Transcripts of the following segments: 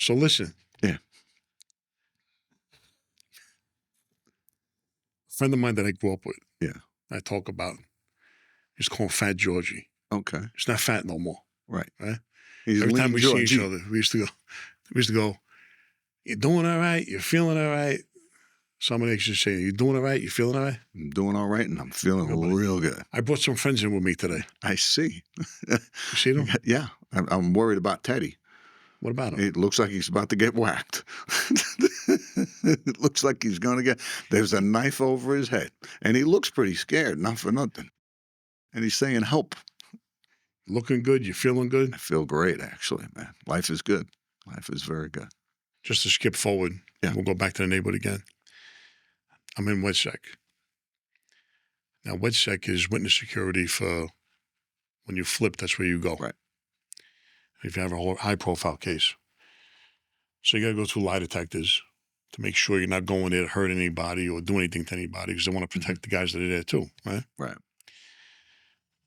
So listen. Yeah. A friend of mine that I grew up with. Yeah. I talk about. He's called Fat Georgie. Okay. He's not fat no more. Right. Right. He's Every time we see Georgie. each other, we used to go. You doing all right? You're feeling all right? Somebody used to say, you doing all right? You feeling all right? I'm doing all right, and I'm feeling real good. I brought some friends in with me today. I see. You see them? Yeah. I'm worried about Teddy. What about him? It looks like he's about to get whacked. It looks like he's going to get... There's a knife over his head, and he looks pretty scared, not for nothing. And he's saying, help. Looking good? You feeling good? I feel great, actually, man. Life is good. Life is very good. Just to skip forward, we'll go back to the neighborhood again. I'm in WITSEC. Now, WITSEC is witness security for when you flip, that's where you go. Right. If you have a high-profile case. So you got to go through lie detectors to make sure you're not going there to hurt anybody or do anything to anybody because they want to protect the guys that are there too, right? Right.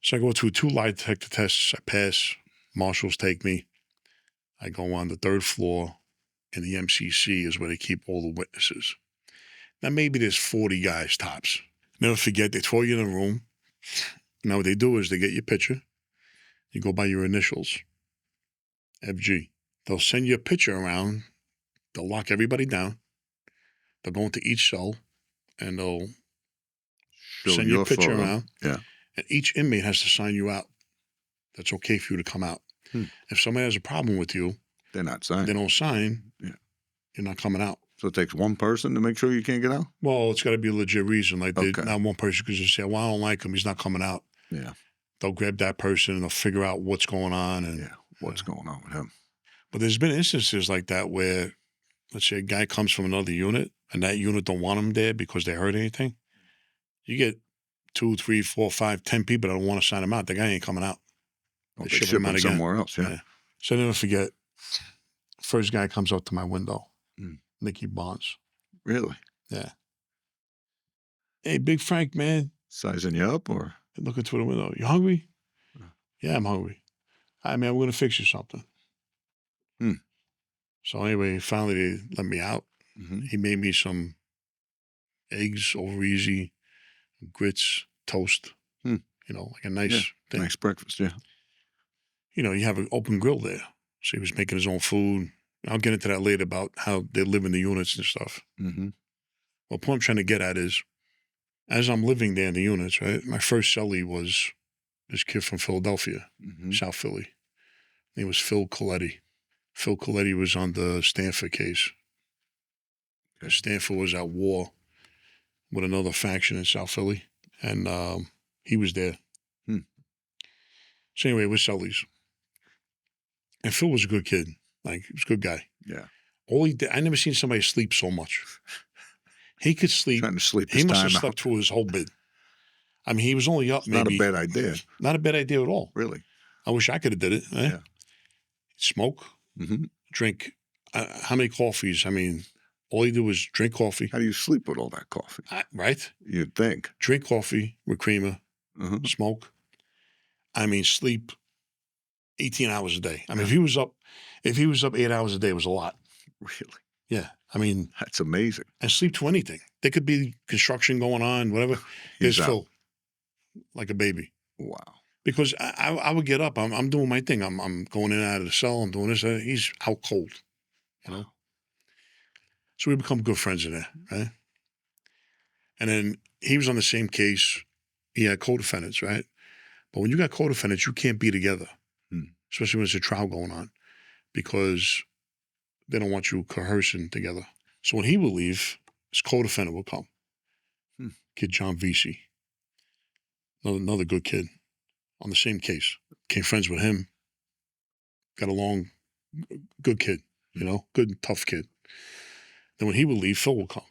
So I go through 2 lie detector tests. I pass. Marshals take me. I go on the 3rd floor, and the MCC is where they keep all the witnesses. Now, maybe there's 40 guys tops. Never forget, they throw you in a room. Now, what they do is they get your picture. You go by your initials, FG. They'll send you a picture around. They'll lock everybody down. They'll go into each cell, and they'll send your picture around. Yeah. And each inmate has to sign you out. That's okay for you to come out. If somebody has a problem with you, they're not signing. They don't sign. Yeah. You're not coming out. So it takes one person to make sure you can't get out? Well, it's got to be a legit reason. Like, not one person could just say, well, I don't like him. He's not coming out. Yeah. They'll grab that person and they'll figure out what's going on. And what's going on with him. But there's been instances like that where, let's say a guy comes from another unit and that unit don't want him there because they heard anything. You get 2, 3, 4, 5, 10 people that don't want to sign him out. The guy ain't coming out. They ship him out somewhere else, yeah. So I never forget, first guy comes up to my window, Nicky Bonds. Really? Yeah. Hey, Big Frank, man. Sizing you up or? Looking through the window. You hungry? Yeah, I'm hungry. All right, man, we're going to fix you something. So anyway, finally they let me out. He made me some eggs over easy, grits, toast, you know, like a nice thing. Nice breakfast, yeah. You know, you have an open grill there. So he was making his own food. I'll get into that later about how they live in the units and stuff. Well, the point I'm trying to get at is, as I'm living there in the units, right, my first cellie was this kid from Philadelphia, South Philly. His name was Phil Coletti. Phil Coletti was on the Stanford case. Stanford was at war with another faction in South Philly, and he was there. So anyway, we're cellies. And Phil was a good kid. Like, he was a good guy. Yeah. All he did, I never seen somebody sleep so much. He could sleep. Trying to sleep his He must time have out. slept through his whole bid. I mean, he was only up maybe. Not a bad idea. Not a bad idea at all. Really? I wish I could have did it. Eh? Yeah. Smoke, drink. How many coffees? I mean, all he did was drink coffee. How do you sleep with all that coffee? Right? You'd think. Drink coffee with creamer, smoke. I mean, sleep 18 hours a day. I mean, if he was up 8 hours a day, it was a lot. Really? Yeah. I mean, that's amazing. And sleep to anything. There could be construction going on, whatever. There's Phil, like a baby. Wow. Because I would get up. I'm doing my thing. I'm going in and out of the cell. I'm doing this. He's out cold, you know. So we become good friends in there, right? And then he was on the same case. He had co-defendants, right? But when you got co-defendants, you can't be together, especially when there's a trial going on, because they don't want you coercing together. So when he would leave, his co-defendant would come. Kid John Vesey, another good kid on the same case. Became friends with him. Got along, good kid, you know, good, tough kid. Then when he would leave, Phil would come.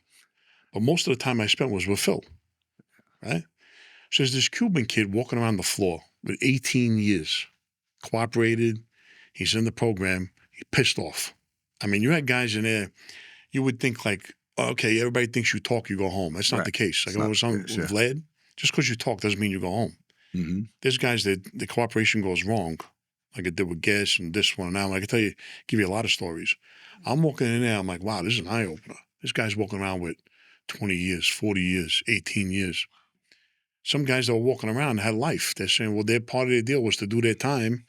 But most of the time I spent was with Phil, right? So there's this Cuban kid walking around the floor with 18 years, cooperated. He's in the program. He pissed off. I mean, you had guys in there, you would think like, okay, everybody thinks you talk, you go home. That's not the case. Like I was on with Vlad, just because you talk doesn't mean you go home. There's guys that the cooperation goes wrong, like it did with Gas and this one and that one. I can give you a lot of stories. I'm walking in there, I'm like, wow, this is an eye-opener. This guy's walking around with 20 years, 40 years, 18 years. Some guys that were walking around had life. They're saying, well, their part of their deal was to do their time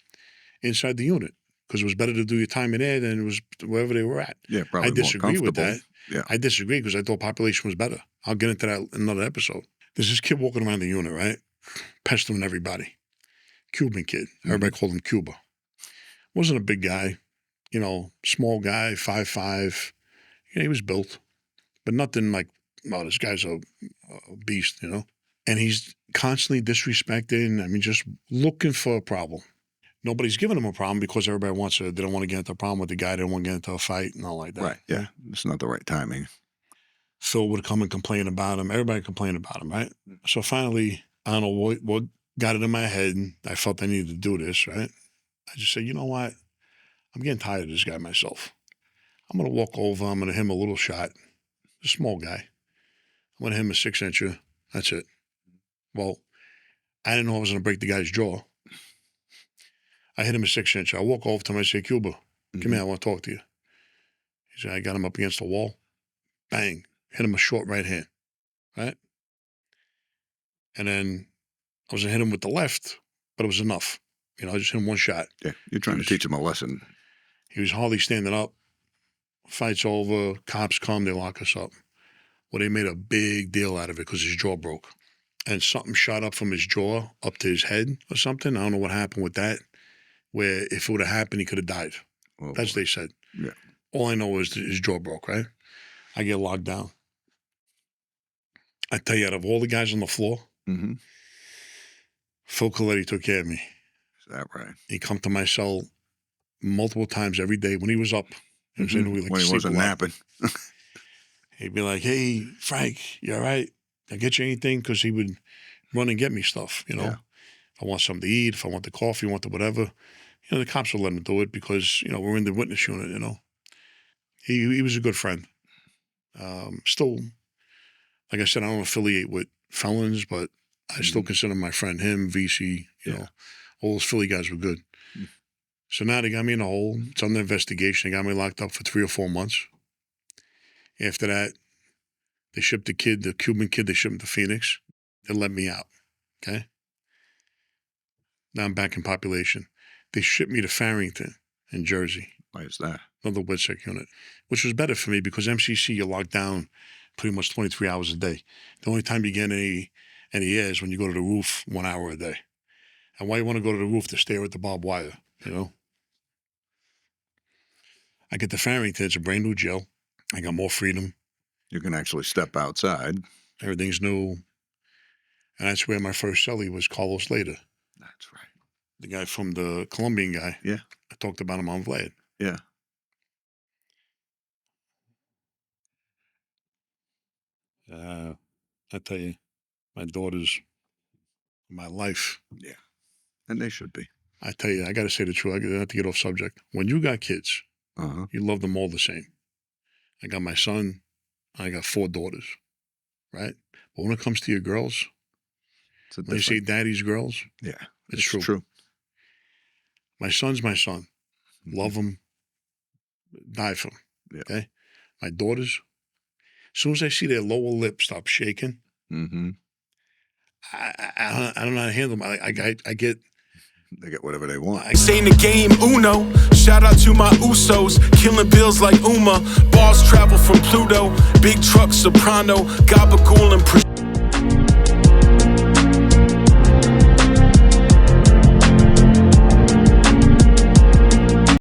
inside the unit because it was better to do your time in there than it was wherever they were at. Yeah, probably I disagree more with comfortable. that. Yeah. I disagree because I thought population was better. I'll get into that in another episode. There's this kid walking around the unit, right? Pestering everybody. Cuban kid. Everybody called him Cuba. Wasn't a big guy, you know, small guy, 5'5". You know, he was built, but nothing like, oh, this guy's a beast, you know? And he's constantly disrespecting, I mean, just looking for a problem. Nobody's giving him a problem because everybody they don't want to get into a problem with the guy, they don't want to get into a fight and all like that. Right, yeah. It's not the right timing. Phil would come and complain about him. Everybody complained about him, right? So finally, I don't know what got it in my head, and I felt I needed to do this, right? I just said, you know what? I'm getting tired of this guy myself. I'm going to walk over. I'm going to hit him a little shot. A small guy. I'm going to hit him a 6-incher. That's it. Well, I didn't know I was going to break the guy's jaw. I hit him a 6-incher. I walk over to him. I say, Cuba, come here. I want to talk to you. He said, I got him up against the wall. Bang. Hit him a short right hand. Right? And then I was going to hit him with the left, but it was enough. You know, I just hit him one shot. Yeah, you're trying to teach him a lesson. He was hardly standing up. Fight's over. Cops come. They lock us up. Well, they made a big deal out of it because his jaw broke. And something shot up from his jaw up to his head or something. I don't know what happened with that, where if it would have happened, he could have died. Oh, That's what they said. Yeah. All I know is that his jaw broke, right? I get locked down. I tell you, out of all the guys on the floor, Phil Coletti took care of me. Is that right? He'd come to my cell multiple times every day when he was up. When he wasn't napping. He'd be like, hey, Frank, you all right? Did I get you anything? Because he would run and get me stuff, you know. Yeah. If I want something to eat, if I want the coffee, want the whatever. You know, the cops will let him do it because, you know, we're in the witness unit, you know. He was a good friend. Still, like I said, I don't affiliate with felons, but I still consider my friend, him, VC, you know. All those Philly guys were good. So now they got me in a hole. It's under investigation. They got me locked up for 3 or 4 months. After that, they shipped the Cuban kid, they shipped him to Phoenix. They let me out, okay? Now I'm back in population. They shipped me to Farrington in Jersey. Why is that? Another WITSEC unit, which was better for me because MCC, you're locked down pretty much 23 hours a day. The only time you get any air is when you go to the roof 1 hour a day. And why you want to go to the roof? To stare at the barbed wire, you know? I get to Farrington. It's a brand new jail. I got more freedom. You can actually step outside. Everything's new. And that's where my first cellie was, Carlos Later. That's right. The guy from the Colombian guy. Yeah. I talked about him on Vlad. Yeah. I tell you, my daughters, my life. Yeah. And they should be. I tell you, I got to say the truth. I have to get off subject. When you got kids, you love them all the same. I got my son. I got 4 daughters, right? But when it comes to your girls, when you say daddy's girls, it's true. My son's my son. Love him. Die for him. Yeah. Okay? My daughters, as soon as I see their lower lip stop shaking, I don't know how to handle them. I get... They get whatever they want. Saying the game Uno. Shout out to my Usos. Killing bills like Uma. Balls travel from Pluto. Big truck soprano. Gabagool and